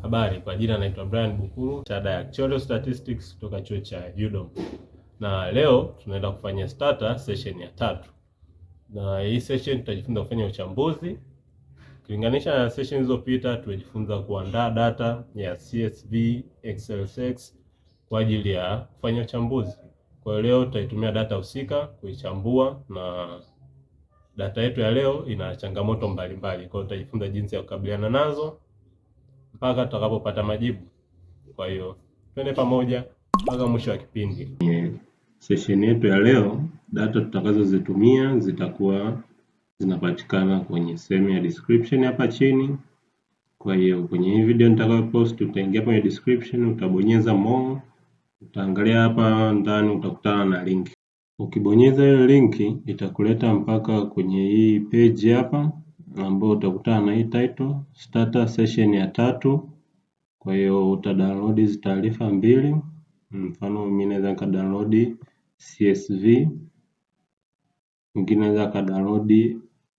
Habari, kwa jina naitwa Brian Bukuru, shahada ya Actuarial Statistics kutoka chuo cha UDOM. Na leo tunaenda kufanya starter session ya 3. Na hii session tutajifunza kufanya uchambuzi. Kulinganisha na session zilizopita, tumejifunza kuandaa data ya CSV, XLSX kwa ajili ya kufanya uchambuzi. Kwa hiyo leo tutaitumia data husika kuichambua, na data yetu ya leo ina changamoto mbalimbali. Kwa hiyo tutajifunza jinsi ya kukabiliana nazo mpaka tutakapopata majibu. Kwa hiyo twende pamoja mpaka mwisho wa kipindi. Session yetu ya leo, data tutakazozitumia zitakuwa zinapatikana kwenye sehemu ya description hapa chini. Kwa hiyo kwenye hii video nitakayopost, utaingia kwenye description, utabonyeza more, utaangalia hapa ndani utakutana na link. Ukibonyeza ile link itakuleta mpaka kwenye hii page hapa ambayo utakutana na hii title starter session ya 3. Kwa hiyo utadownload hizi taarifa mbili. Mfano mimi naweza nikadownload CSV, mwingine naweza kadownload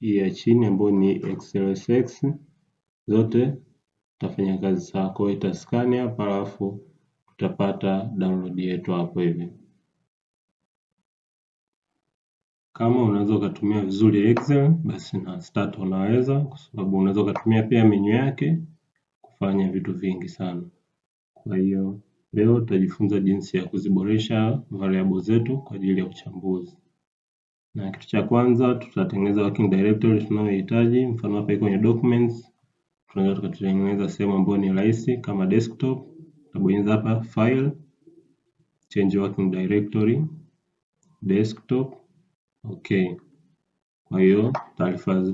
hii ya chini ambayo ni XLSX. Zote tutafanya kazi sawa. Kwa hiyo itaskani hapa alafu tutapata download yetu hapo hivi. Kama unaweza ukatumia vizuri Excel, basi na start unaweza, kwa sababu unaweza ukatumia pia menu yake kufanya vitu vingi sana. Kwa hiyo leo tutajifunza jinsi ya kuziboresha variable zetu kwa ajili ya uchambuzi. Na kitu cha kwanza tutatengeneza working directory tunayohitaji. Mfano hapa iko kwenye documents, tunaweza tukatengeneza sehemu ambayo ni rahisi kama desktop. Tutabonyeza hapa file, change working directory, desktop. Okay. Kwa hiyo taarifa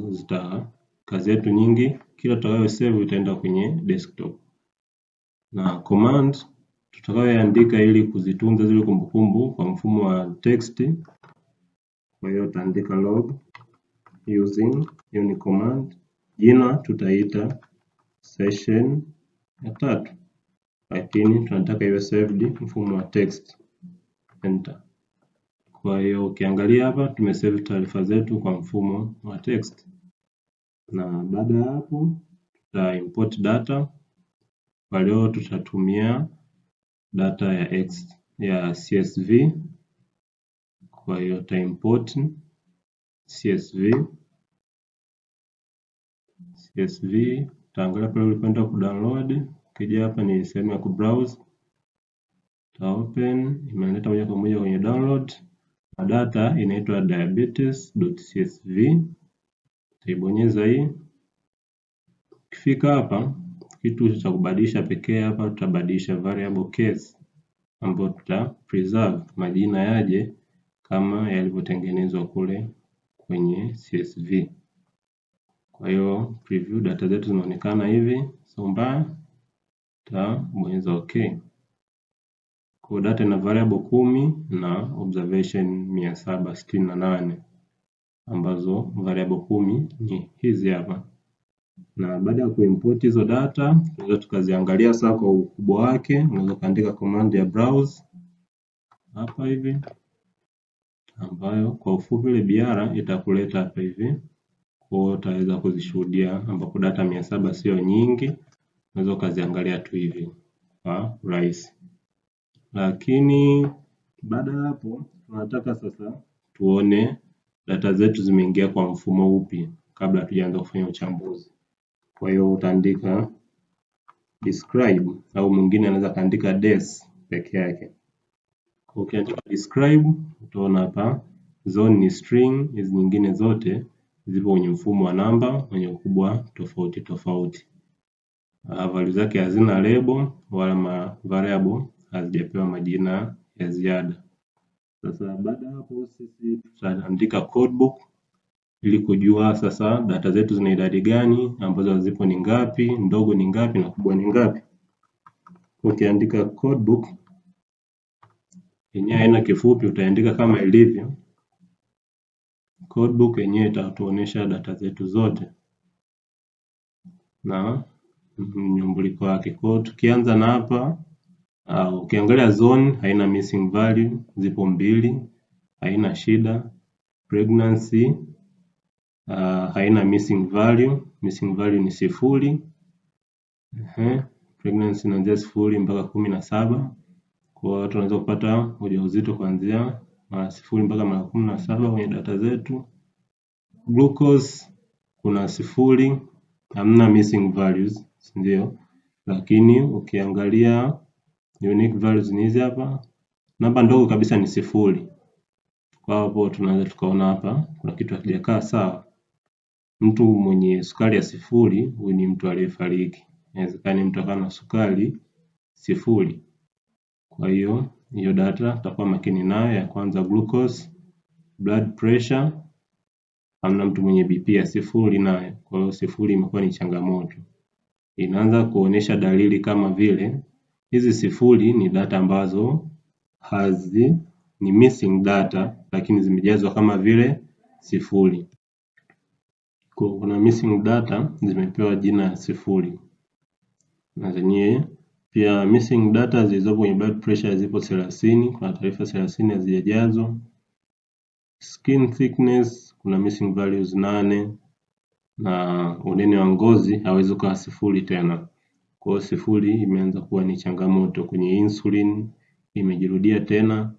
kazi yetu nyingi, kila tutakayo save itaenda kwenye desktop. Na command tutakayoandika ili kuzitunza zile kumbukumbu kwa mfumo wa text. Kwa hiyo utaandika log using, hiyo ni command. Jina tutaita session ya 3, lakini tunataka iwe saved mfumo wa text. Enter. Kwa hiyo ukiangalia hapa tumesave taarifa zetu kwa mfumo wa text. Na baada ya hapo tuta import data. Kwa leo tutatumia data ya CSV. Kwa hiyo tuta import CSV. Utaangalia pale ulipoenda kudownload, ukija hapa ni sehemu ya kubrowse. Uta open, imeleta moja kwa moja kwenye download. Na data inaitwa diabetes.csv. Utaibonyeza hii. Ukifika hapa, kitu cha kubadilisha pekee hapa tutabadilisha variable case ambayo tuta preserve majina yaje kama yalivyotengenezwa kule kwenye CSV. Kwa hiyo preview data zetu zinaonekana hivi, so mbaya, tutabonyeza okay. Kwa data ina variable 10 na observation 768 ambazo variable 10 ni hizi hapa. Na baada ya kuimport hizo data, tunaweza tukaziangalia sasa kwa ukubwa wake. Unaweza kuandika command ya browse hapa hivi, ambayo kwa ufupi ile BR itakuleta hapa hivi. Kwa hiyo utaweza kuzishuhudia, ambapo data 700 sio nyingi, unaweza ukaziangalia tu hivi kwa urahisi. Lakini baada ya hapo tunataka sasa tuone data zetu zimeingia kwa mfumo upi kabla hatujaanza kufanya uchambuzi. Kwa hiyo utaandika describe, au mwingine anaweza kaandika des peke yake. Kwa ukiandika describe utaona hapa zone ni string, hizi nyingine zote zipo kwenye mfumo wa namba wenye ukubwa tofauti tofauti. Value zake hazina label wala variable hazijapewa majina ya ziada. Sasa baada hapo sisi tutaandika codebook ili kujua sasa data zetu zina idadi gani, ambazo zipo ni ngapi, ndogo ni ngapi na kubwa ni ngapi. Ukiandika codebook yenyewe haina kifupi, utaandika kama ilivyo. Codebook yenyewe itatuonyesha data zetu zote na mnyumbuliko wake. Kwa hiyo tukianza na hapa, ukiangalia zone haina missing value, zipo 2, haina shida. Pregnancy haina missing value ni 0. pregnancy inaanzia 0 mpaka 17. Kwa hiyo watu wanaweza kupata ujauzito kuanzia mara 0 mpaka mara 17 kwenye data zetu. Glucose kuna 0, hamna missing values, ndio, lakini ukiangalia unique values ni hizi hapa. Namba ndogo kabisa ni 0. Kwa hapo tunaweza tukaona hapa kuna kitu hakijakaa sawa. Mtu mwenye sukari ya 0 huyu ni mtu aliyefariki. Inawezekana mtu akawa na sukari 0. Kwa hiyo data tutakuwa makini nayo. Ya kwanza glucose, blood pressure, hamna mtu mwenye BP ya 0 nayo. Kwa hiyo 0 imekuwa ni changamoto. Inaanza kuonyesha dalili kama vile hizi 0 ni data ambazo ni missing data, lakini zimejazwa kama vile 0. Kuna missing data zimepewa jina ya 0 na zenyewe pia missing data zilizopo kwenye blood pressure zipo 30. Kuna taarifa 30 hazijajazwa. Skin thickness kuna missing values 8 na unene wa ngozi hawezi kuwa 0 tena. Kwa hiyo 0 imeanza kuwa ni changamoto. Kwenye insulin imejirudia tena.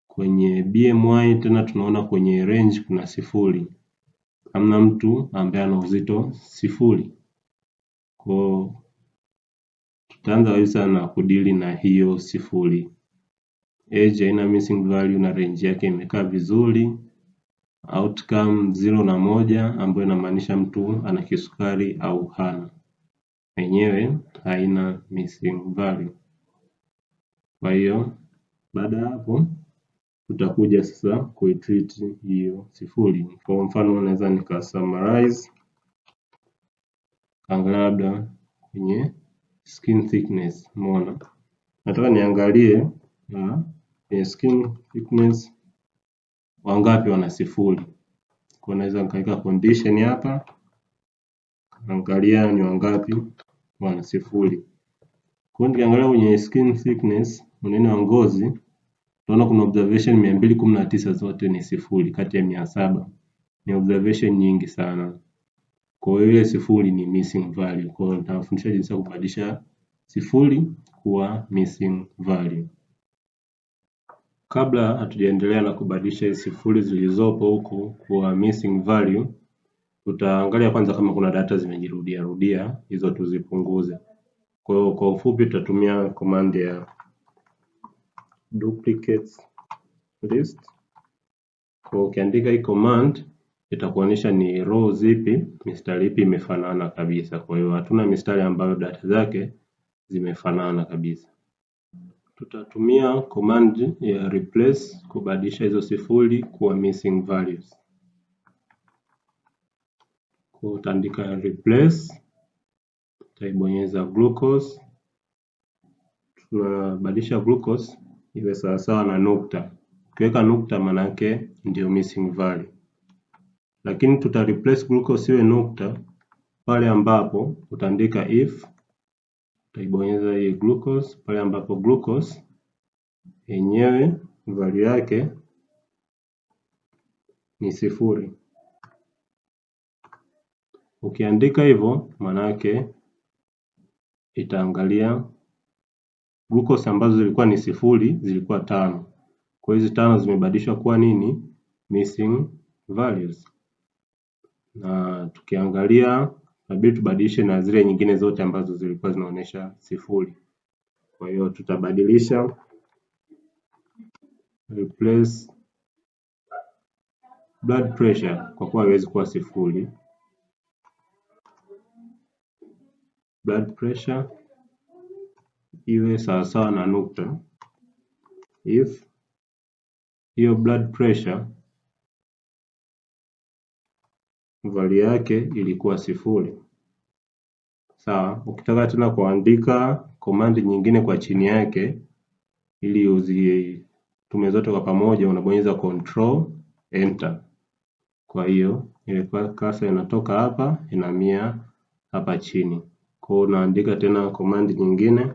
Kwenye BMI tena tunaona kwenye range kuna 0. Hamna mtu ambaye ana uzito 0. Kwa tutaanza kabisa na kudili na hiyo 0. Age haina missing value na range yake imekaa vizuri. Outcome 0 na 1 ambayo inamaanisha mtu ana kisukari au hana. Yenyewe haina missing value. Kwa hiyo baada ya hapo tutakuja sasa kuitreat hiyo 0. Kwa mfano naweza nika summarize, angalia labda kwenye skin thickness. Umeona, nataka niangalie kwenye skin thickness wangapi wana 0. Kwa naweza nikaweka condition hapa, angalia ni wangapi wana 0. Kwa nikiangalia kwenye skin thickness, unene wa ngozi, tunaona kuna observation 219 zote ni 0 kati ya 700. Ni observation nyingi sana. Kwa hiyo ile 0 ni missing value. Kwa hiyo nitawafundisha jinsi ya kubadilisha 0 kuwa missing value. Kabla hatujaendelea na kubadilisha hizo 0 zilizopo huku kuwa missing value, tutaangalia kwanza kama kuna data zimejirudia rudia, hizo tuzipunguze. Kwa hiyo kwa ufupi tutatumia command ya duplicate list. Kwa ukiandika hii command itakuonyesha ni row zipi, mistari ipi imefanana kabisa. Kwa hiyo hatuna mistari ambayo data zake zimefanana kabisa. Tutatumia command ya replace kubadilisha hizo 0 kuwa missing values. Kwa utaandika replace, utaibonyeza glucose. Tunabadilisha glucose iwe sawasawa na nukta. Ukiweka nukta maana yake ndio missing value. Lakini tuta replace glucose iwe nukta pale ambapo utaandika if, utaibonyeza hii glucose pale ambapo glucose yenyewe value yake ni 0. Ukiandika hivyo maana yake itaangalia glucose ambazo zilikuwa ni 0 zilikuwa 5. Kwa hizo 5 zimebadilishwa kuwa nini? Missing values. Na tukiangalia inabidi tubadilishe na zile nyingine zote ambazo zilikuwa zinaonyesha 0. Kwa hiyo tutabadilisha replace blood pressure kwa kuwa haiwezi kuwa 0. Blood pressure iwe sawasawa na nukta if hiyo blood pressure value yake ilikuwa 0. Sawa, ukitaka tena kuandika command nyingine kwa chini yake ili uzitume zote kwa pamoja, unabonyeza control enter. Kwa hiyo ile cursor inatoka hapa inahamia hapa chini. Kwa hiyo unaandika tena command nyingine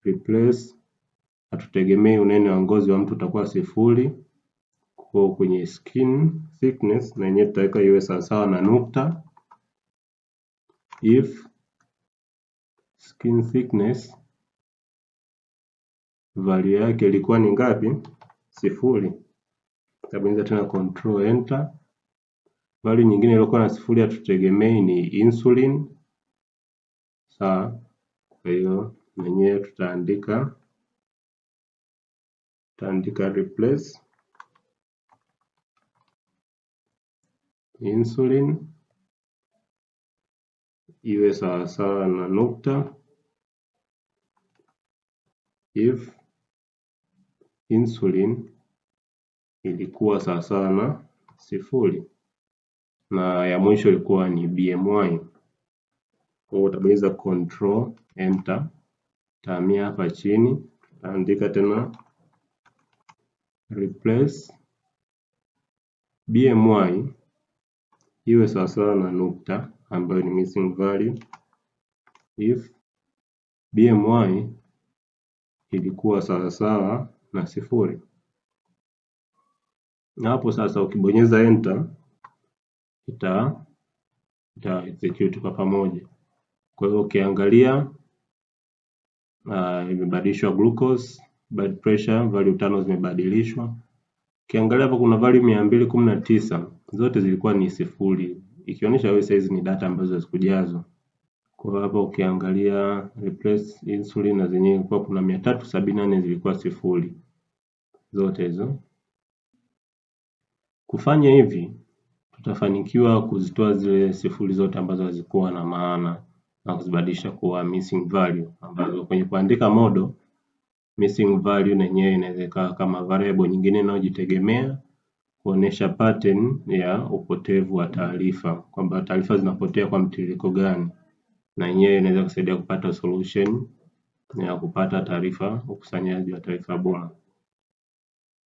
replace, hatutegemei unene wa ngozi wa mtu utakuwa 0. Kwa kwenye skin thickness na yenyewe tutaweka iwe sawasawa na nukta if skin thickness value yake ilikuwa ni ngapi? 0. Tabonyeza tena control enter. Value nyingine iliyokuwa na 0 hatutegemei ni insulin. Sawa. Kwa hiyo mwenyewe tutaandika replace insulin iwe sawasawa na nukta if insulin ilikuwa sawasawa na 0, na ya mwisho ilikuwa ni BMI. Kwa hiyo utabonyeza control enter, tahamia hapa chini, taandika tena replace BMI iwe sawasawa na nukta ambayo ni missing value if BMI ilikuwa sawasawa na 0. Na hapo sasa ukibonyeza enter ita execute kwa pamoja. Kwa hiyo ukiangalia imebadilishwa glucose, blood pressure, value 5 zimebadilishwa. Ukiangalia hapo kuna value 219, zote zilikuwa ni 0, ikionyesha wewe size ni data ambazo hazikujazwa. Kwa hapo ukiangalia replace insulin na zenyewe kwa kuna 374 zilikuwa 0, zote hizo. Kufanya hivi tutafanikiwa kuzitoa zile 0 zote ambazo hazikuwa na maana na kuzibadilisha kuwa missing value, ambazo kwenye kuandika model missing value na yenyewe inaweza kama variable nyingine inayojitegemea kuonesha pattern ya upotevu wa taarifa, kwamba taarifa zinapotea kwa mtiririko gani, na yenyewe inaweza kusaidia kupata solution ya kupata taarifa, ukusanyaji wa taarifa bora.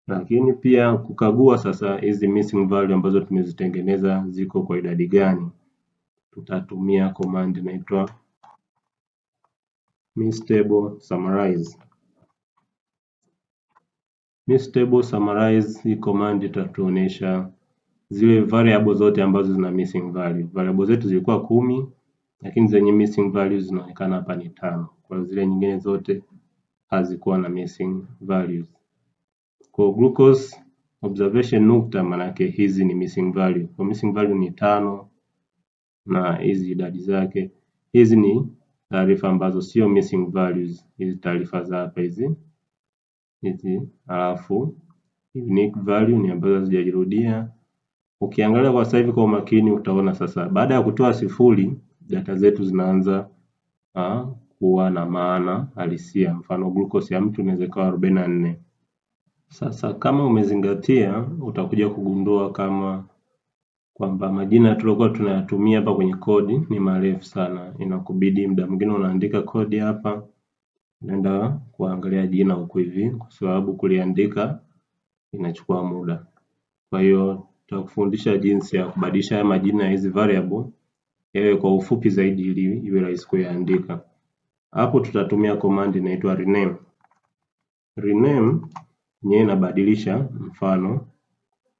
Lakini pia kukagua sasa hizi missing value ambazo tumezitengeneza ziko kwa idadi gani, tutatumia command inaitwa mistable summarize. Mistable summarize hii command itatuonesha zile variable zote ambazo zina missing value. Variable zetu zilikuwa 10, lakini zenye missing values zinaonekana hapa ni 5. Kwa zile nyingine zote hazikuwa na missing values. Kwa glucose observation nukta, manake hizi ni missing value. Kwa missing value ni 5 na hizi idadi zake. Hizi ni taarifa ambazo sio missing values, hizi taarifa za hapa hizi. Alafu unique value ni ambazo hazijajirudia. Ukiangalia kwa sasa hivi kwa umakini utaona sasa baada ya kutoa 0 data zetu zinaanza kuwa na maana halisia. Mfano glucose ya mtu inaweza kuwa 44. Sasa kama umezingatia utakuja kugundua kama kwamba majina tuliokuwa tunayatumia hapa kwenye kodi ni marefu sana. Inakubidi muda mwingine unaandika kodi hapa, unaenda kuangalia jina huku hivi, kwa sababu kuliandika inachukua muda. Kwa hiyo tutakufundisha jinsi ya kubadilisha haya majina ya hizi variable yawe kwa ufupi zaidi ili iwe rahisi kuyaandika. Hapo tutatumia command inaitwa rename. Rename yenyewe inabadilisha, mfano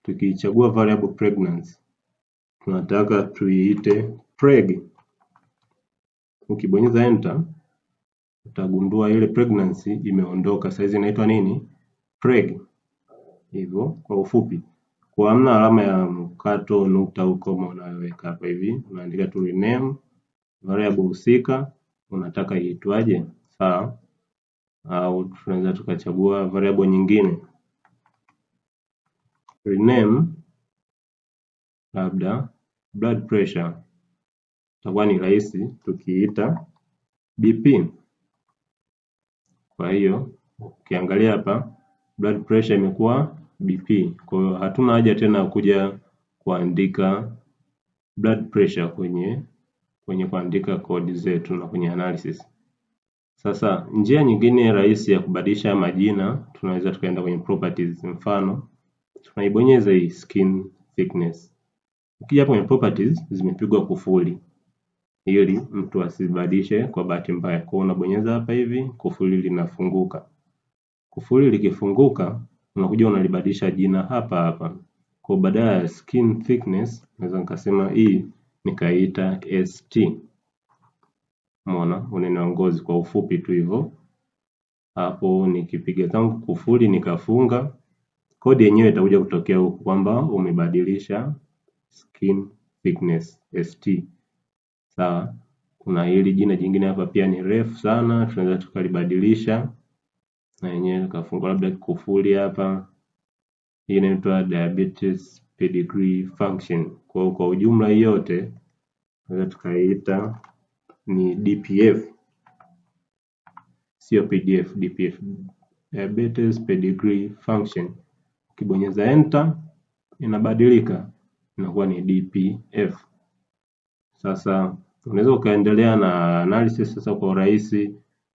tukichagua variable pregnancy tunataka tuiite preg. Ukibonyeza enter utagundua ile pregnancy imeondoka, sasa inaitwa nini? Preg. Hivyo kwa ufupi. Kwa hamna alama ya mkato nukta huko unaweka hapa hivi, unaandika tu rename variable husika unataka iitwaje. Sawa. Au tunaweza tukachagua variable nyingine. Rename labda blood pressure, itakuwa ni rahisi tukiita BP. Kwa hiyo ukiangalia hapa blood pressure imekuwa BP. Kwa hiyo hatuna haja tena kuja kuandika blood pressure kwenye kuandika kodi zetu na kwenye analysis. Sasa njia nyingine rahisi ya kubadilisha majina, tunaweza tukaenda kwenye properties. Mfano tunaibonyeza hii skin thickness. Ukija kwenye properties zimepigwa kufuli ili mtu asibadilishe kwa bahati mbaya. Kwa unabonyeza hapa hivi, kufuli linafunguka. Kufuli likifunguka unakuja unalibadilisha jina hapa hapa. Kwa badala ya skin thickness naweza nikasema hii nikaita ST. Umeona unene wa ngozi kwa ufupi tu hivyo. Hapo nikipiga zangu kufuli nikafunga, kodi yenyewe itakuja kutokea huku kwamba umebadilisha skin thickness ST. Sawa. Kuna hili jina jingine hapa pia ni refu sana, tunaweza tukalibadilisha na yenyewe tukafungua labda kufuli hapa. Hii inaitwa diabetes pedigree function. Kwa ujumla yote tunaweza tukaiita ni DPF, sio PDF, DPF, diabetes pedigree function. Ukibonyeza enter inabadilika inakuwa ni DPF. Sasa unaweza ukaendelea na analysis. Sasa kwa urahisi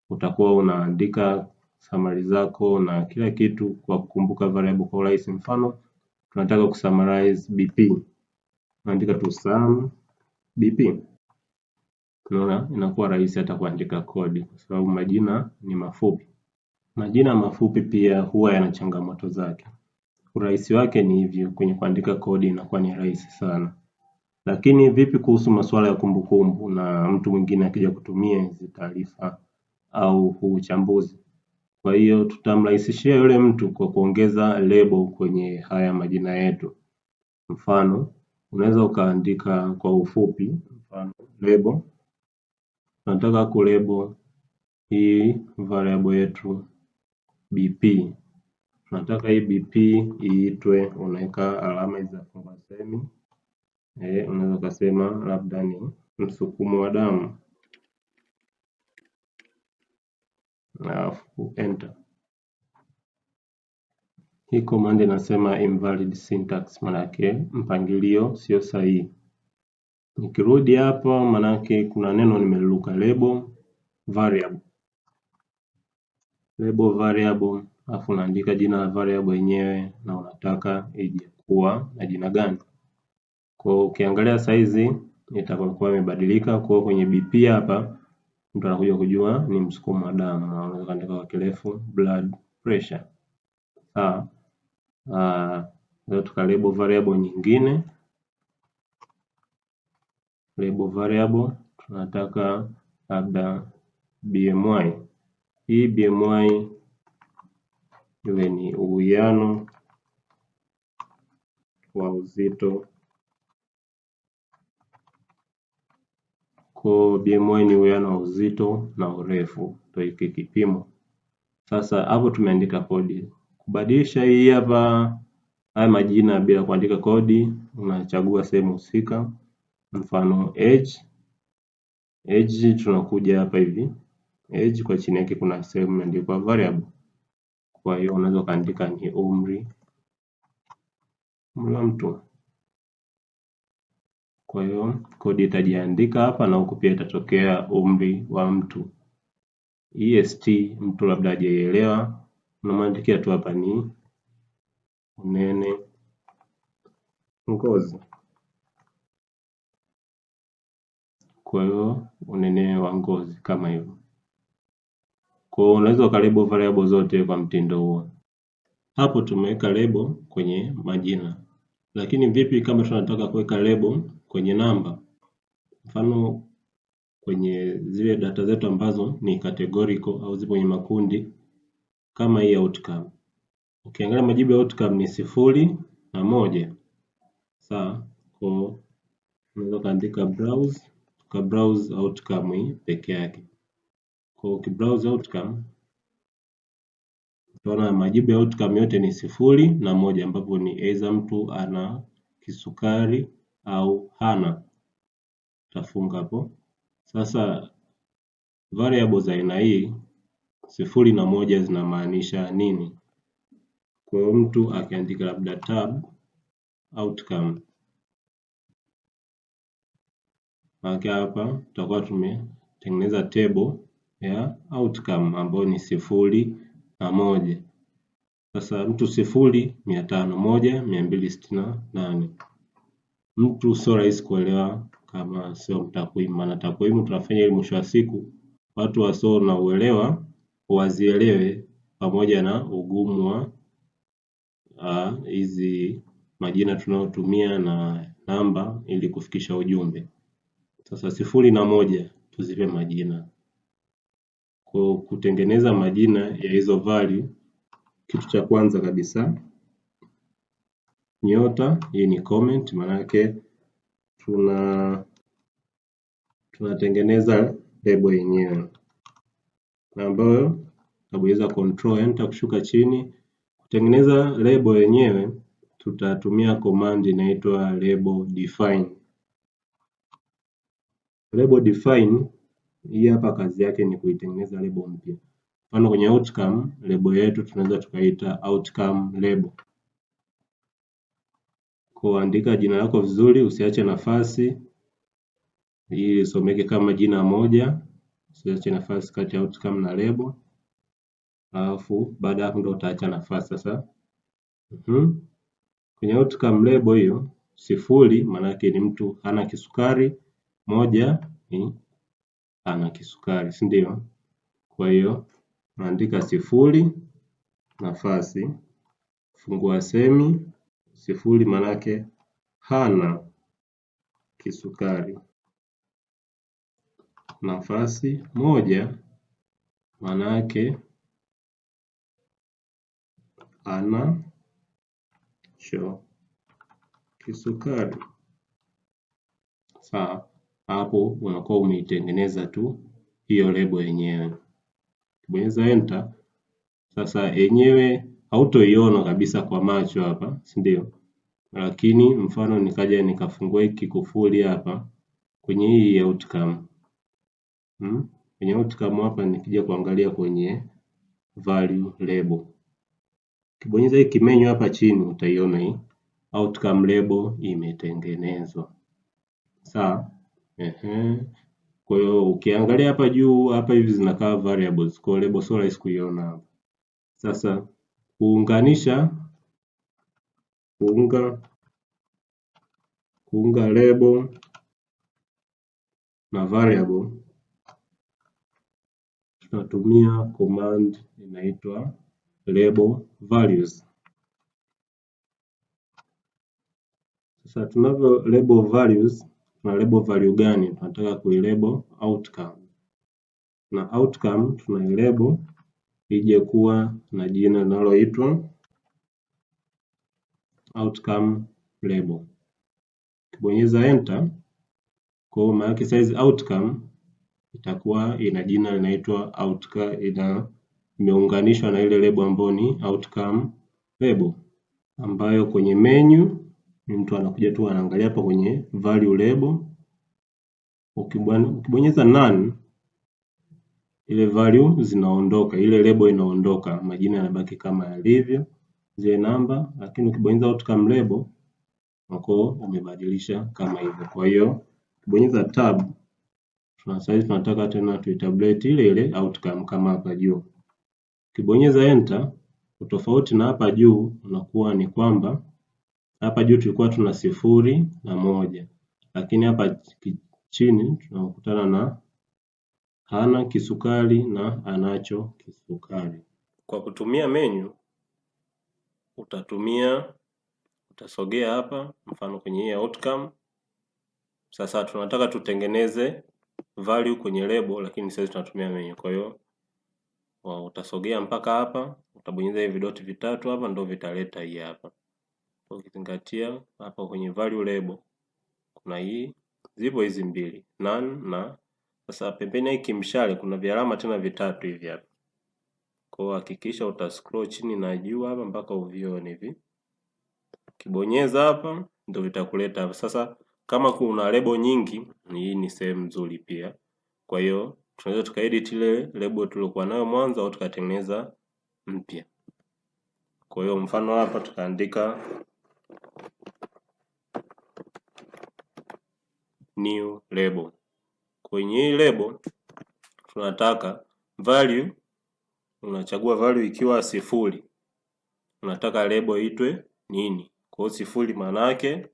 utakuwa unaandika summary zako na kila kitu kwa kukumbuka variable kwa urahisi. Mfano tunataka kusummarize BP, unaandika tu sum BP. Unaona inakuwa rahisi hata kuandika kodi kwa sababu majina ni mafupi. Majina mafupi pia huwa yana changamoto zake. Urahisi wake ni hivyo, kwenye kuandika kodi inakuwa ni rahisi sana. Lakini vipi kuhusu masuala ya kumbukumbu na mtu mwingine akija kutumia hizi taarifa au uchambuzi? Kwa hiyo tutamrahisishia yule mtu kwa kuongeza label kwenye haya majina yetu. Mfano unaweza ukaandika kwa ufupi, mfano label, tunataka kulabel hii variable yetu BP. Tunataka hii BP iitwe, unaweka alama za funga semi. Unaweza kusema labda ni msukumo wa damu, alafu enter. Hii command inasema invalid syntax, manake mpangilio sio sahihi. Nikirudi hapo, manake kuna neno nimeluka, label variable. Label variable, alafu unaandika jina la variable yenyewe na unataka ije kuwa na jina gani. Kwa ukiangalia saizi itakuwa imebadilika. Kwa kwenye BP hapa mtu anakuja kujua ni msukumo wa damu, unaweza kuandika kwa kirefu blood pressure. Sawa. Leo tukalabel variable nyingine. Label variable tunataka labda BMI. Hii BMI iwe ni uwiano wa uzito. Kwa BMI ni uwiano wa uzito na urefu, ndio hiki kipimo. Sasa hapo tumeandika kodi. Kubadilisha hii hapa haya majina bila kuandika kodi, unachagua sehemu husika. Mfano age tunakuja hapa hivi. Age kwa chini yake kuna sehemu imeandikwa variable. Kwa hiyo unaweza kuandika ni umri wa mtu. Kwa hiyo kodi itajiandika hapa na huku pia itatokea umri wa mtu. EST mtu labda hajaelewa, unamwandikia tu hapa ni unene ngozi. Kwa hiyo unene wa ngozi kama hivyo. Kwa hiyo unaweza ukalabel variable zote kwa mtindo huo. Hapo tumeweka label kwenye majina. Lakini vipi kama tunataka kuweka label kwenye namba? Mfano kwenye zile data zetu ambazo ni categorical au zipo kwenye makundi kama hii outcome. Ukiangalia majibu ya outcome ni 0 na 1. Sawa. Kwa unaweza kuandika browse, browse outcome hii peke yake. Kwa ukibrowse outcome utaona majibu ya outcome yote ni 0 na 1, ambapo ni either mtu ana kisukari au hana. Tafunga hapo. Sasa variable za aina hii 0 na 1 zinamaanisha nini? Kwa mtu akiandika labda tab outcome, hapa tutakuwa tumetengeneza table ya outcome ambayo ni 0 na 1. Sasa mtu 0 500, 1 268. Mtu sio rahisi kuelewa kama sio takwimu, maana takwimu tunafanya ili mwisho wa siku watu wasio na uelewa wazielewe, pamoja na ugumu wa hizi majina tunayotumia na namba ili kufikisha ujumbe. Sasa 0 na 1 tuzipe majina. Kwa kutengeneza majina ya hizo value, kitu cha kwanza kabisa nyota, hii ni comment, maanake tunatengeneza label yenyewe, na ambayo tabonyeza control enter kushuka chini. Kutengeneza label yenyewe tutatumia command inaitwa label define. Label define hii hapa kazi yake ni kuitengeneza label mpya. Mfano kwenye outcome, label yetu tunaweza tukaita outcome label. Kuandika jina lako vizuri, usiache nafasi ili isomeke kama jina moja, usiache nafasi kati ya outcome na label. Alafu baada ya hapo ndio utaacha nafasi sasa. Kwenye outcome label hiyo, 0 maana yake ni mtu hana kisukari, 1 ni ana kisukari, si ndio? Kwa hiyo naandika 0 nafasi fungua semi, 0 maana yake hana kisukari, nafasi 1 maana yake anacho kisukari. Sawa, hapo unakuwa umeitengeneza tu hiyo label yenyewe. Bonyeza enter. Sasa yenyewe hautoiona kabisa kwa macho hapa, si ndio? Lakini mfano nikaja nikafungua hiki kufuli hapa kwenye hii outcome. Kwenye outcome hapa nikija kuangalia kwenye value label. Ukibonyeza hii kimenyu hapa chini utaiona hii outcome label imetengenezwa. Sawa? Kwa hiyo ukiangalia hapa juu hapa hivi zinakaa variables, kwa label sio rahisi kuiona hapa. Sasa kuunganisha kuunga label na variable tunatumia command inaitwa label values. Sasa tunavyo label values, tuna label value gani? Tunataka kuilabel outcome, na outcome tunailabel ije kuwa na jina linaloitwa outcome label. Ukibonyeza enter, kwa maana yake size outcome itakuwa ina jina linaitwa outcome, imeunganishwa na ile label ambayo ni outcome label, ambayo kwenye menu mtu anakuja tu anaangalia hapa kwenye value label. Ukibonyeza none, ile value zinaondoka, ile label inaondoka, majina yanabaki kama yalivyo, zile namba. Lakini ukibonyeza outcome label wako umebadilisha kama hivyo. Kwa hiyo ukibonyeza tab, sasa tunataka tena tuitabulate ile ile outcome kama hapa juu. Ukibonyeza enter, utofauti na hapa juu unakuwa ni kwamba hapa juu tulikuwa tuna 0 na 1, lakini hapa chini tunakutana na hana kisukari na anacho kisukari. Kwa kutumia menu utasogea hapa, mfano kwenye hii outcome. Sasa tunataka tutengeneze value kwenye label, lakini sasa tunatumia menu. Kwa hiyo utasogea mpaka hapa, utabonyeza hivi vidoti vitatu hapa, ndio vitaleta hii hapa. Ukizingatia hapa kwenye value label kuna hii, zipo hizi mbili, none na sasa pembeni hiki mshale kuna vialama tena vitatu hivi hapa. Kwa hiyo hakikisha utascroll chini na juu hapa mpaka uvione hivi. Ukibonyeza hapa ndio vitakuleta hapa. Sasa kama kuna label nyingi, hii ni sehemu nzuri pia. Kwa hiyo tunaweza tukaedit ile label tuliyokuwa nayo mwanzo au tukatengeneza mpya. Kwa hiyo mfano hapa tukaandika new label. Kwenye hii label tunataka value, unachagua value ikiwa 0, unataka label itwe nini? Kwa hiyo 0 maana yake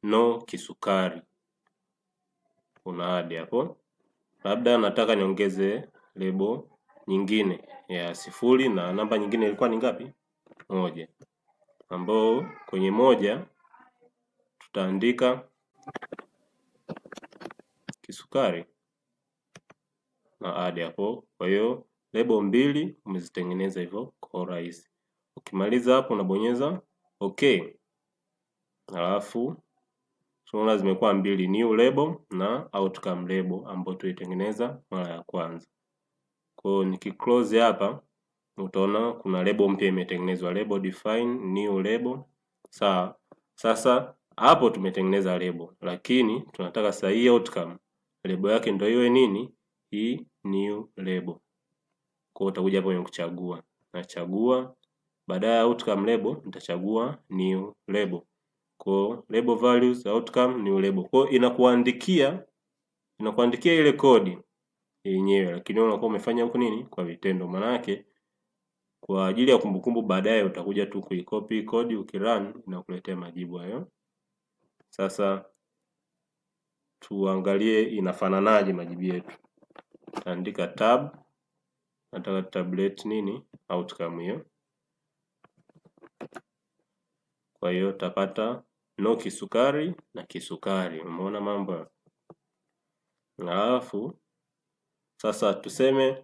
no kisukari. Una add hapo. Labda nataka niongeze label nyingine ya 0 na namba nyingine ilikuwa ni ngapi? 1. Ambao kwenye 1 tutaandika kisukari na add hapo. Kwa hiyo lebo mbili umezitengeneza hivyo kwa urahisi. Ukimaliza hapo unabonyeza okay. Alafu tunaona zimekuwa mbili, new label na outcome label ambayo tulitengeneza mara ya kwanza. Kwa hiyo nikiclose hapa utaona kuna label mpya imetengenezwa, label define new label. Sawa. Sasa hapo tumetengeneza label, lakini tunataka sasa hii outcome label yake ndio iwe nini? Hii new label. Kwa hiyo utakuja hapo kwenye kuchagua, nachagua baada ya outcome label nitachagua new label. Kwa label values outcome new label. Kwa inakuandikia ile kodi yenyewe, lakini unakuwa umefanya huko nini? Kwa vitendo. Maana yake kwa ajili ya kumbukumbu baadaye utakuja tu kuicopy kodi, ukirun inakuletea majibu hayo. Sasa tuangalie inafananaje majibu yetu. Taandika tab, nataka tablet nini? Outcome hiyo. Kwa hiyo tapata no kisukari na kisukari. Umeona mambo? Alafu sasa tuseme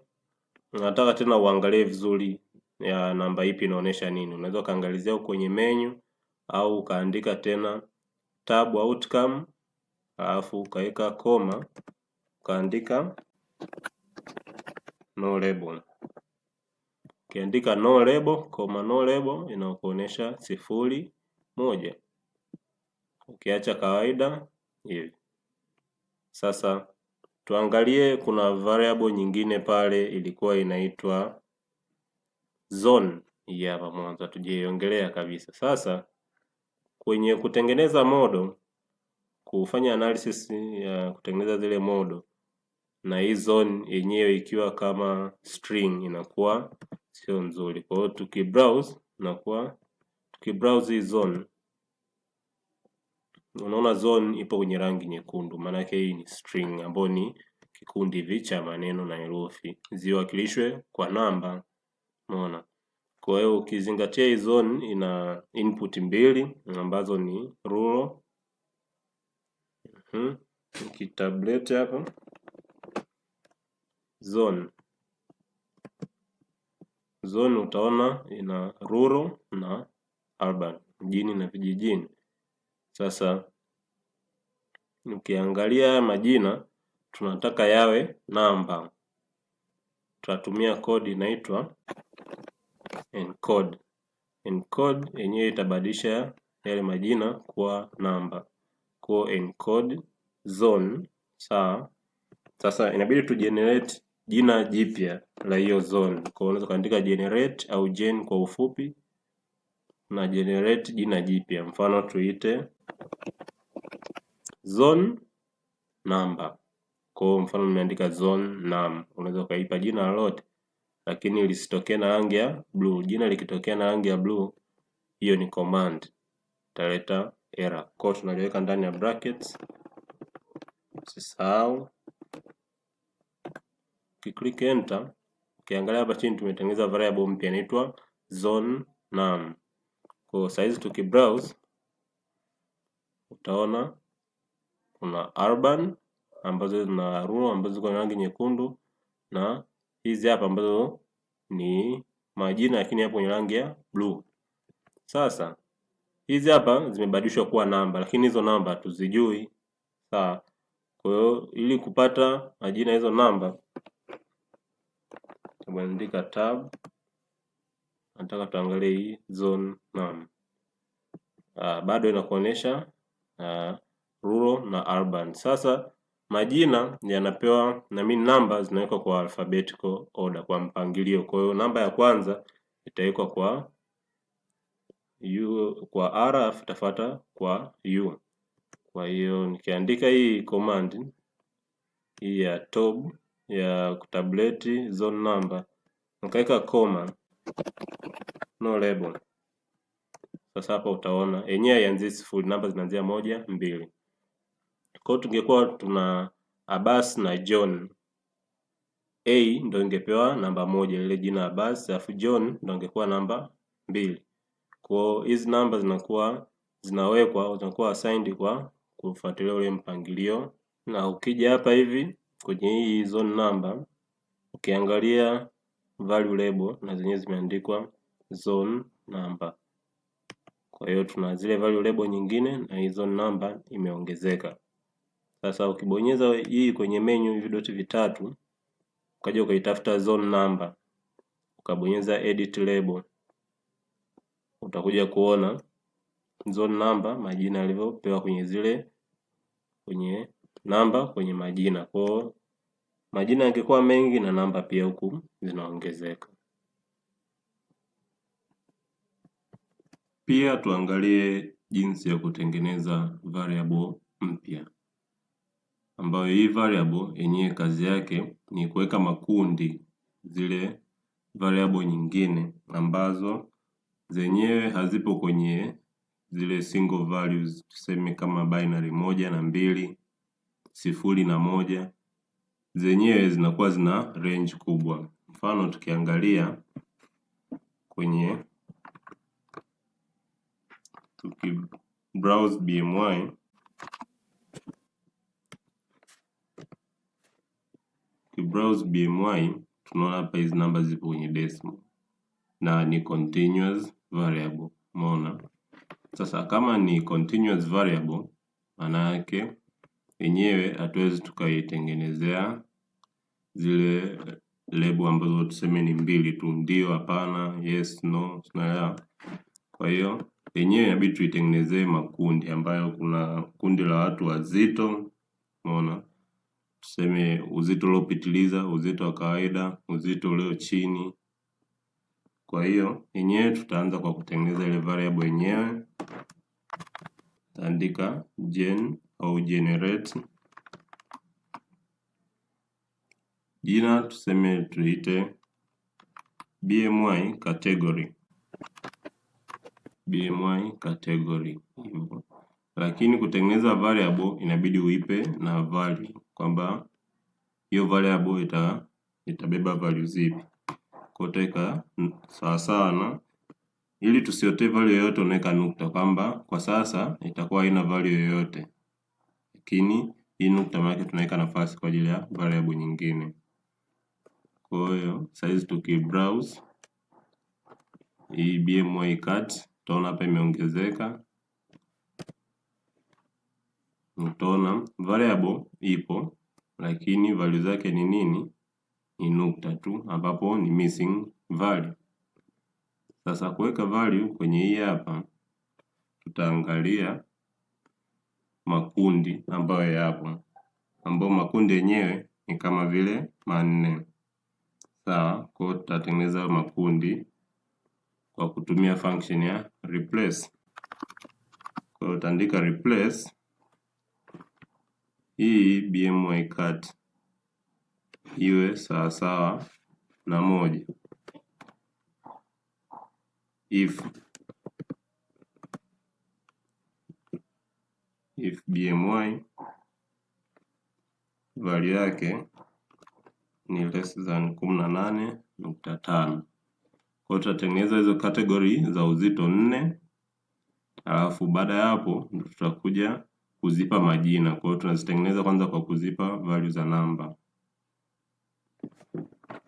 nataka tena uangalie vizuri ya namba ipi inaonyesha nini. Unaweza kaangalizia huko kwenye menu au ukaandika tena tab outcome, alafu ukaweka koma, ukaandika no label. Ukiandika no label, koma no label inakuonyesha 0, 1. Ukiacha kawaida hivi. Sasa tuangalie kuna variable nyingine pale ilikuwa inaitwa zone. Hii hapa mwanzo tujeiongelea kabisa. Sasa kwenye kutengeneza model, kufanya analysis ya kutengeneza zile model, na hii zone yenyewe ikiwa kama string inakuwa sio nzuri. Kwa hiyo tukibrowse hii zone, unaona zone ipo kwenye rangi nyekundu, maana yake hii ni string ambayo ni kikundi hivi cha maneno na herufi ziwakilishwe kwa namba. Unaona? Kwa hiyo ukizingatia hii zone ina input mbili ambazo ni rural. Tablet hapa zone utaona ina rural na urban, mjini na vijijini. Sasa ukiangalia majina tunataka yawe namba, tutatumia code inaitwa encode. Encode yenyewe itabadilisha yale majina kuwa namba. Kwa encode zone. Sawa. Sasa inabidi tu generate jina jipya la hiyo zone. Kwa unaweza kuandika generate au gen kwa ufupi, na generate jina jipya. Mfano tuite zone number. Kwa mfano nimeandika zone num. Unaweza kaipa jina lolote, lakini lisitokee na rangi ya blue. Jina likitokea na rangi ya blue, hiyo ni command, italeta error. Kwa hiyo tunaliweka ndani ya brackets. Usisahau. Ukiclick enter, ukiangalia hapa chini tumetengeneza variable mpya inaitwa zone num. Kwa size tukibrowse utaona kuna urban ambazo na rural ambazo ziko na rangi nyekundu, na hizi hapa ambazo ni majina lakini hapo kwenye rangi ya blue. Sasa hizi hapa zimebadilishwa kuwa namba, lakini hizo namba hatuzijui. Sawa. Kwa hiyo ili kupata majina hizo namba tumeandika tab, nataka tuangalie hii zone num. Bado inakuonyesha rural na urban. Sasa majina yanapewa na namba zinawekwa kwa alphabetical order, kwa mpangilio. Kwa hiyo namba ya kwanza itawekwa kwa U, kwa R, afu itafuata kwa U. Kwa hiyo nikiandika hii command hii ya top ya tablet zone number, nikaweka comma no label. Sasa hapa utaona yenyewe haianzi 0, namba zinaanzia 1, 2. Kwa hiyo tungekuwa tuna Abbas na John, A ndio ingepewa namba 1 ile jina Abbas, alafu John ndio ingekuwa namba 2. Kwa hiyo hizi namba zinakuwa assigned kwa kufuatilia ule mpangilio Na ukija hapa hivi kwenye hii zone number, ukiangalia value label na zenyewe zimeandikwa zone number. Kwa hiyo tuna zile value label nyingine na hii zone number imeongezeka. Sasa ukibonyeza hii kwenye menu hivi doti vitatu, ukaja ukaitafuta zone number, ukabonyeza edit label, utakuja kuona zone number majina yalivyopewa kwenye zile kwenye namba kwenye majina. Kwa majina yangekuwa mengi na namba pia huku zinaongezeka. Pia tuangalie jinsi ya kutengeneza variable mpya, ambayo hii variable yenyewe kazi yake ni kuweka makundi zile variable nyingine ambazo zenyewe hazipo kwenye zile single values, tuseme kama binary 1 na 2, 0 na 1, zenyewe zinakuwa zina range kubwa. Mfano tukiangalia kwenye browse BMY, tunaona hapa hizi namba zipo kwenye decimal na ni continuous variable. Umeona? Sasa kama ni continuous variable, maana yake yenyewe hatuwezi tukaitengenezea zile label ambazo tuseme ni mbili tu, ndio, hapana, yes, no, tunaelewa. Kwa hiyo yenyewe inabidi tuitengenezee makundi ambayo kuna kundi la watu wazito, umeona, tuseme uzito uliopitiliza, uzito wa kawaida, uzito ulio chini. Kwa hiyo yenyewe tutaanza kwa kutengeneza ile variable yenyewe. Taandika gen au generate, jina tuseme tuite BMY category, BMY category hivyo. Lakini kutengeneza variable inabidi uipe na value, kwamba hiyo variable itabeba value zipi. Kwa utaweka sawasawa na, ili tusiote value yoyote unaweka nukta, kwamba kwa sasa itakuwa haina value yoyote, lakini hii nukta maana tunaweka nafasi kwa ajili ya variable nyingine. Kwa hiyo saizi tukibrowse hii BMY cat, utaona hapa imeongezeka. Utaona variable ipo lakini value zake ni nini? Ni nukta tu, ambapo ni missing value. Sasa kuweka value kwenye hii hapa, tutaangalia makundi ambayo yapo, ambapo makundi yenyewe ni kama vile manne. Sawa, kwa hiyo tutatengeneza makundi kwa kutumia function ya replace. Kwa hiyo utaandika replace hii BMY cat iwe sawasawa na 1 if BMY value yake ni less than 18.5. Kwa hiyo tutatengeneza hizo category za uzito 4, alafu baada ya hapo tutakuja kuzipa majina. Kwa hiyo tunazitengeneza kwanza kwa kuzipa value za namba.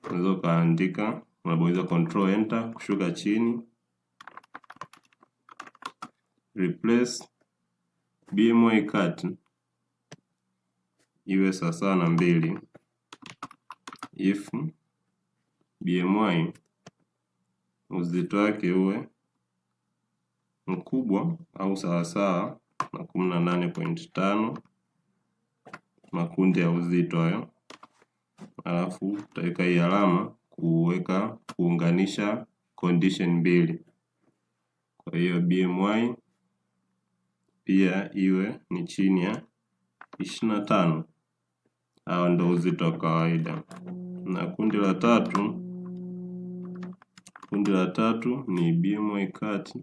Unaweza kaandika, unabonyeza control enter kushuka chini, replace BMY cat iwe sawasawa na 2 if BMY uzito wake uwe mkubwa au sawasawa na 18.5, makundi ya uzito hayo. Alafu utaweka hii alama kuunganisha condition mbili. Kwa hiyo BMY pia iwe ni chini ya 25, hao ndio uzito wa kawaida. Na kundi la tatu ni BMY cat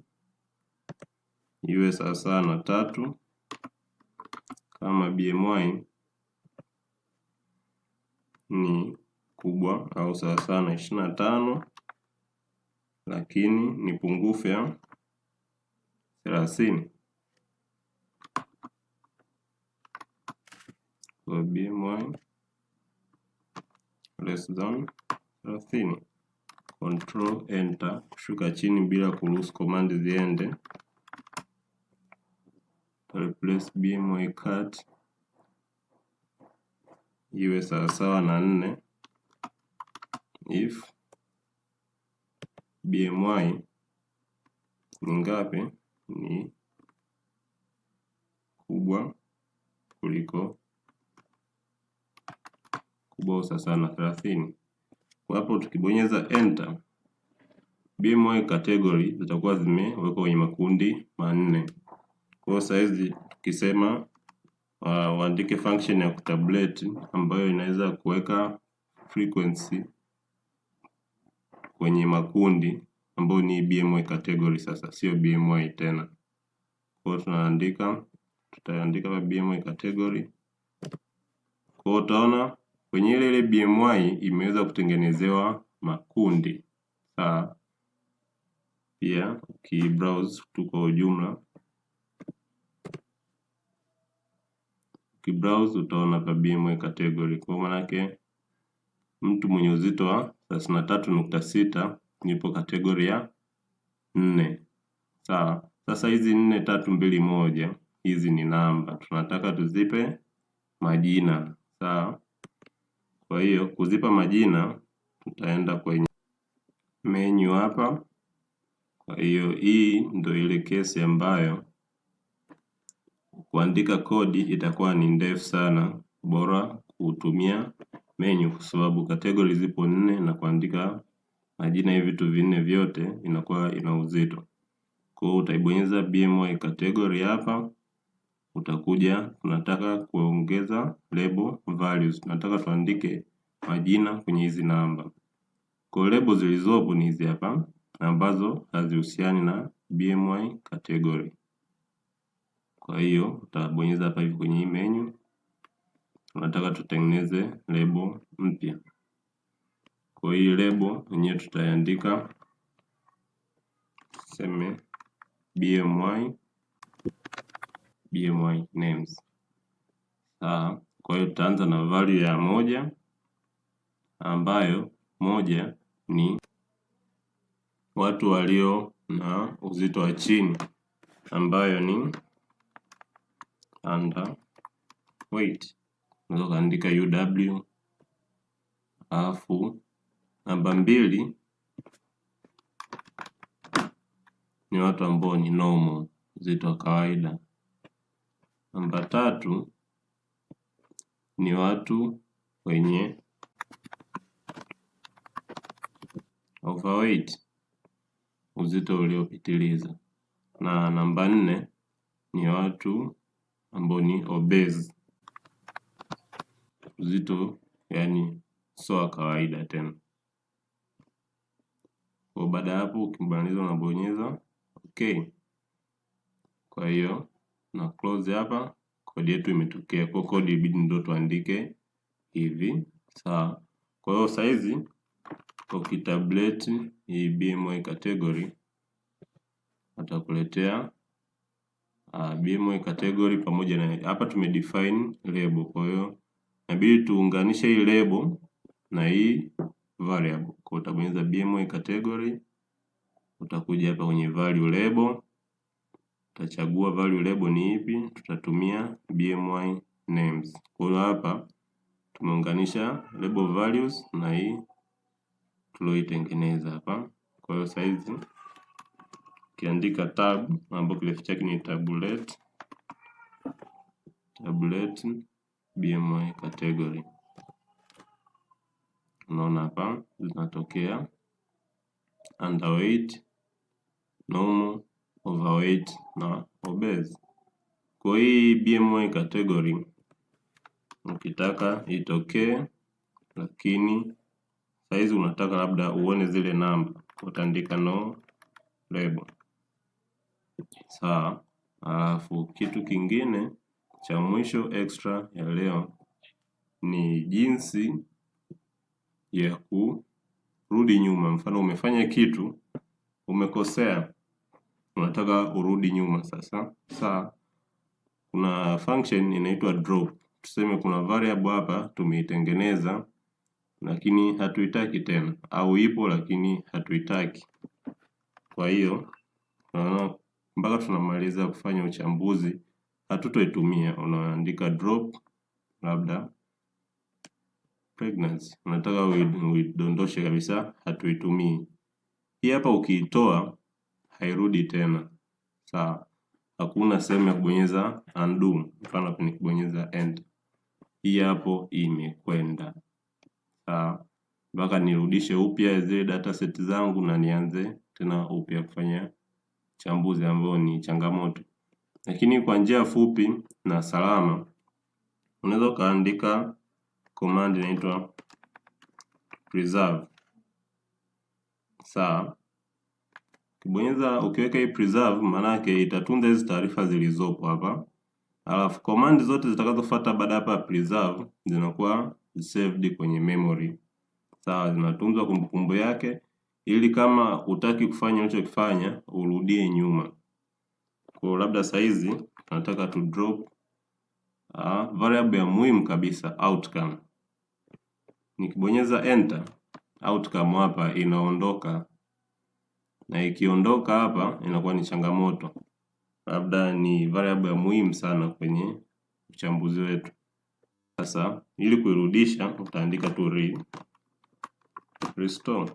iwe sawasawa na 3 kama BMY ni kubwa au sawasawa na 25 lakini ni pungufu ya 30. Kwa kwa BMI less than 30. Control enter kushuka chini bila kuruhusu command ziende. Replace BMI cut iwe sawasawa na 4 if BMI ni ngapi? Ni kubwa kuliko sawasawa na 30. Kwa hapo tukibonyeza enter, BMI category zitakuwa zimewekwa kwenye makundi manne. Kwa saizi tukisema uandike function ya kutabulate ambayo inaweza kuweka frequency kwenye makundi ambayo ni BMI category, sasa sio BMI tena. Kwa tutaandika hapa BMI category. Kwa utaona kwenye ile BMI imeweza kutengenezewa makundi. Sawa. Pia ukibrowse tu kwa ujumla, ukibrowse utaona hapa BMI category. Kwa maana yake mtu mwenye uzito wa 33.6 nipo kategori ya 4. Sawa. Sasa hizi 4, 3, 2, 1 hizi ni namba, tunataka tuzipe majina. Sawa. Kwa hiyo kuzipa majina tutaenda kwenye menu hapa. Kwa hiyo hii ndio ile kesi ambayo kuandika kodi itakuwa ni ndefu sana, bora kutumia menu kwa sababu category zipo 4 na kuandika majina hivi vitu vinne vyote inakuwa ina uzito. Kwa hiyo utaibonyeza BMI category hapa, utakuja tunataka kuongeza label values. Tunataka tuandike majina kwenye hizi namba. Kwa label zilizopo ni hizi hapa ambazo hazihusiani na BMI category. Kwa hiyo utabonyeza hapa hivi kwenye hii menu. Tunataka tutengeneze label mpya. Kwa hii label yenyewe tutaandika tuseme BMI names. Sawa. Kwa hiyo tutaanza na value ya 1 ambayo 1 ni watu walio na uzito wa chini ambayo ni underweight. Unaweza kuandika UW. Alafu namba 2 ni watu ambao ni normal, uzito wa kawaida. Namba 3 ni watu wenye overweight, uzito uliopitiliza. Na namba 4 ni watu ambao ni obese, uzito yani sio wa kawaida tena. Kwa baada ya hapo ukimaliza unabonyeza okay. Kwa hiyo na close hapa, kodi yetu imetokea. Kwa kodi ibidi ndio tuandike hivi. Sawa. Kwa hiyo saizi ukitabulate hii BMI category atakuletea BMI category pamoja na hapa tumedefine label. Kwa hiyo inabidi tuunganishe hii label na hii variable. Kwa utabonyeza BMI category, utakuja hapa kwenye value label, utachagua value label ni ipi, tutatumia BMI names. Kwa hiyo hapa tumeunganisha label values na hii tulioitengeneza hapa. Kwa hiyo saizi ukiandika tab ambapo kirefu chake ni tabulate BMI category, unaona hapa zinatokea underweight, normal, overweight na obese. Kwa hii BMI category ukitaka itokee, lakini saizi unataka labda uone zile namba, utaandika no label. Sawa. Alafu kitu kingine cha mwisho extra ya leo ni jinsi ya kurudi nyuma. Mfano umefanya kitu, umekosea, unataka urudi nyuma sasa. Sawa. Kuna function inaitwa drop. tuseme kuna variable hapa tumeitengeneza lakini hatuitaki tena, au ipo lakini hatuitaki. Kwa hiyo tunaona mpaka tunamaliza kufanya uchambuzi hatutoitumia. Unaandika drop labda pregnancy, unataka uidondoshe kabisa, hatuitumii. Hii hapa ukiitoa hairudi tena, sawa? Hakuna sehemu ya kubonyeza undo, mfano nikibonyeza enter, hii hapo imekwenda, sawa? Mpaka nirudishe upya zile dataset zangu na nianze tena upya kufanya chambuzi, ambao ni changamoto. Lakini kwa njia fupi na salama, unaweza ukaandika command inaitwa preserve, sawa? Ukibonyeza, ukiweka hii preserve, manake itatunza hizi taarifa zilizopo hapa, alafu command zote zitakazofuata baada hapa preserve zinakuwa saved kwenye memory, sawa? Zinatunzwa kumbukumbu yake, ili kama utaki kufanya ulichokifanya urudie nyuma. Kwa labda saizi nataka tu drop variable ya muhimu kabisa, outcome. Nikibonyeza enter, outcome hapa inaondoka, na ikiondoka hapa inakuwa ni changamoto, labda ni variable ya muhimu sana kwenye uchambuzi wetu. Sasa ili kuirudisha utaandika tu restore.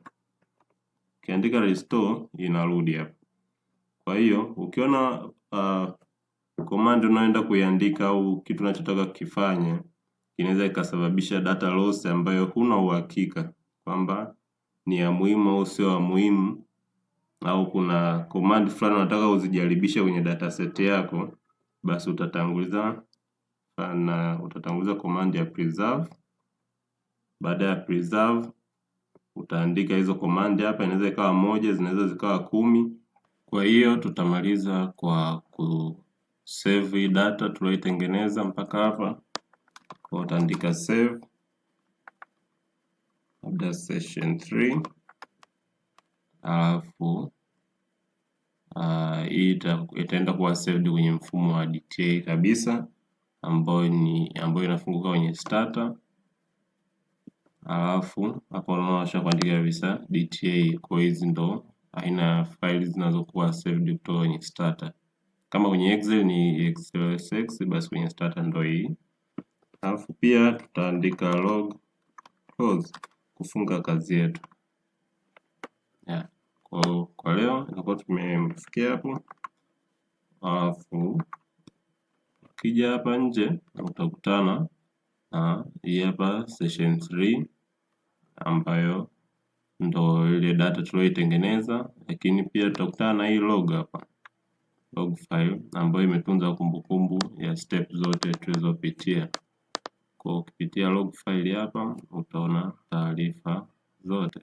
Ukiandika restore inarudi hapa. Kwa hiyo ukiona command unaenda kuiandika au kitu unachotaka kifanya inaweza ikasababisha data loss ambayo huna uhakika kwamba ni ya muhimu au sio ya muhimu, au kuna command fulani unataka uzijaribishe kwenye dataset yako, basi utatanguliza command ya preserve. Baada ya preserve utaandika hizo command hapa, inaweza ikawa moja, zinaweza zikawa 10. Kwa hiyo tutamaliza kwa save data tulioitengeneza mpaka hapa. Kwa utaandika save labda session 3, alafu itaenda kuwa saved kwenye mfumo wa DTA kabisa, ambayo inafunguka kwenye starter. Alafu hapo unaona kuandika kabisa DTA. Kwa hizi ndo aina ya files zinazokuwa saved kutoka kwenye starter. Kama kwenye Excel ni XLSX, basi kwenye starter ndo hii. Alafu pia tutaandika log close kufunga kazi yetu. Kwa leo inakuwa tumefikia hapo. Alafu ukija hapa nje utakutana na hii hapa session 3 ambayo ndo ile data tulioitengeneza, lakini pia tutakutana na hii log hapa, log file ambayo imetunza kumbukumbu ya step zote tulizopitia. Kwa ukipitia log file hapa utaona taarifa zote.